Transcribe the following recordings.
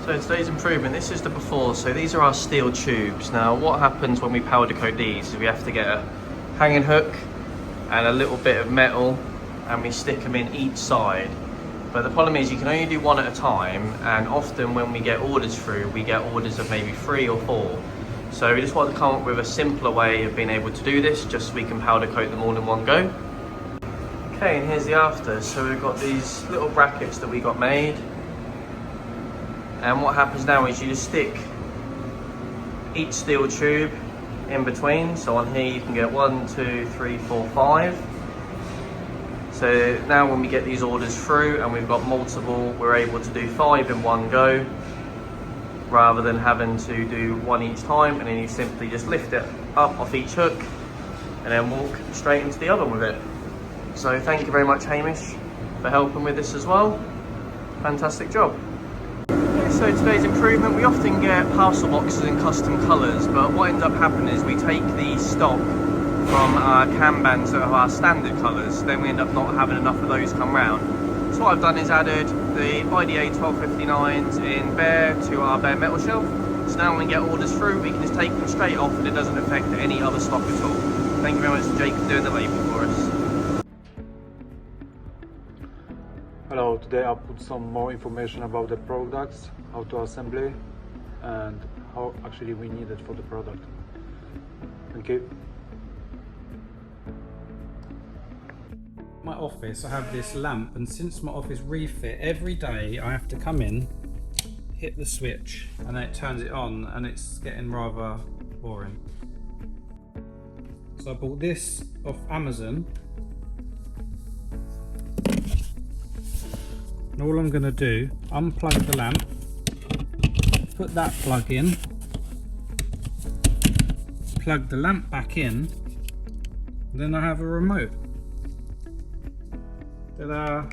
So today's improvement, this is the before. So these are our steel tubes. Now what happens when we powder coat these is we have to get a hanging hook and a little bit of metal and we stick them in each side. But the problem is you can only do one at a time, and often when we get orders through, we get orders of maybe 3 or 4. So we just want to come up with a simpler way of being able to do this, just so we can powder coat them all in one go. Okay, and here's the after. So we've got these little brackets that we got made. And what happens now is you just stick each steel tube in between. So on here you can get 1, 2, 3, 4, 5. So now when we get these orders through and we've got multiple, we're able to do 5 in one go, rather than having to do 1 each time, and then you simply just lift it up off each hook and then walk straight into the oven with it. So thank you very much, Hamish, for helping with this as well. Fantastic job. So today's improvement, we often get parcel boxes in custom colours, but what ends up happening is we take the stock from our Kanbans that are our standard colours, then we end up not having enough of those come round. So what I've done is added the IDA 1259s in bare to our bare metal shelf. So now when we get orders through, we can just take them straight off and it doesn't affect any other stock at all. Thank you very much to Jake for doing the label for us. Hello, today I'll put some more information about the products, how to assemble, and how actually we need it for the product. Thank you. My office, I have this lamp, and since my office refit, every day I have to come in, hit the switch, and then it turns it on, and it's getting rather boring. So I bought this off Amazon. And all I'm going to do, unplug the lamp, put that plug in, plug the lamp back in, and then I have a remote. Ta-da!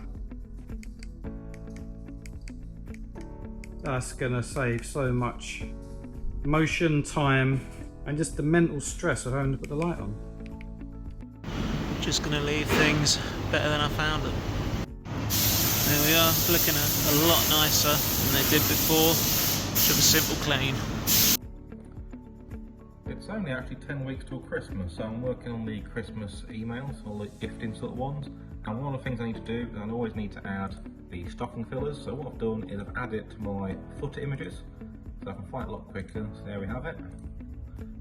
That's gonna save so much motion, time, and just the mental stress of having to put the light on. Just gonna leave things better than I found them. There we are, looking a lot nicer than they did before. Just a simple clean. It's only actually 10 weeks till Christmas, so I'm working on the Christmas emails, all the gifting sort of ones. And one of the things I need to do is I always need to add the stocking fillers. So what I've done is I've added it to my footer images, so I can find it a lot quicker. So there we have it.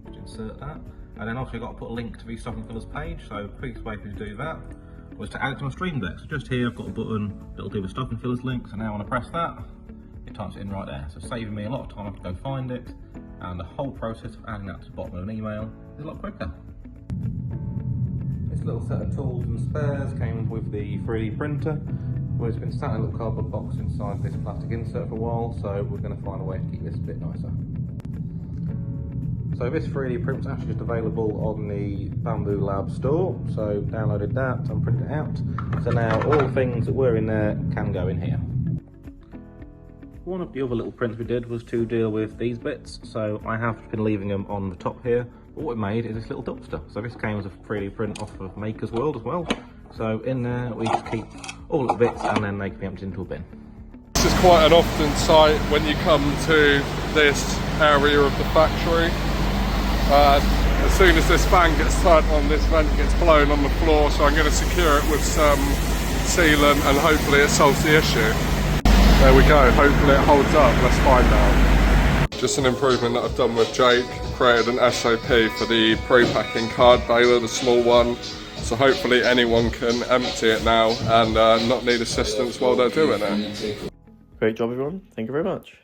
Just insert that. And then also I've got to put a link to the stocking fillers page. So the quickest way for me to do that was to add it to my Stream Deck. So just here I've got a button that'll do the stocking fillers link. So now when I press that, it types it in right there. So saving me a lot of time, I can go find it. And the whole process of adding that to the bottom of an email is a lot quicker. This little set of tools and spares came with the 3D printer. Well, it's been sat in a little cardboard box inside this plastic insert for a while, so we're going to find a way to keep this a bit nicer. So this 3D print is actually just available on the Bambu Lab store, so downloaded that and printed it out. So now all the things that were in there can go in here. One of the other little prints we did was to deal with these bits, so I have been leaving them on the top here. But what we made is this little dumpster. So this came as a 3D print off of Maker's World as well. So in there we just keep all the bits and then they can be emptied into a bin. This is quite an often sight when you come to this area of the factory. As soon as this fan gets turned on, this vent gets blown on the floor, so I'm going to secure it with some sealant and hopefully it solves the issue. There we go, hopefully it holds up, let's find out. Just an improvement that I've done with Jake, created an SOP for the pre-packing card baler, the small one, so hopefully anyone can empty it now and not need assistance while they're doing it. Great job everyone, thank you very much.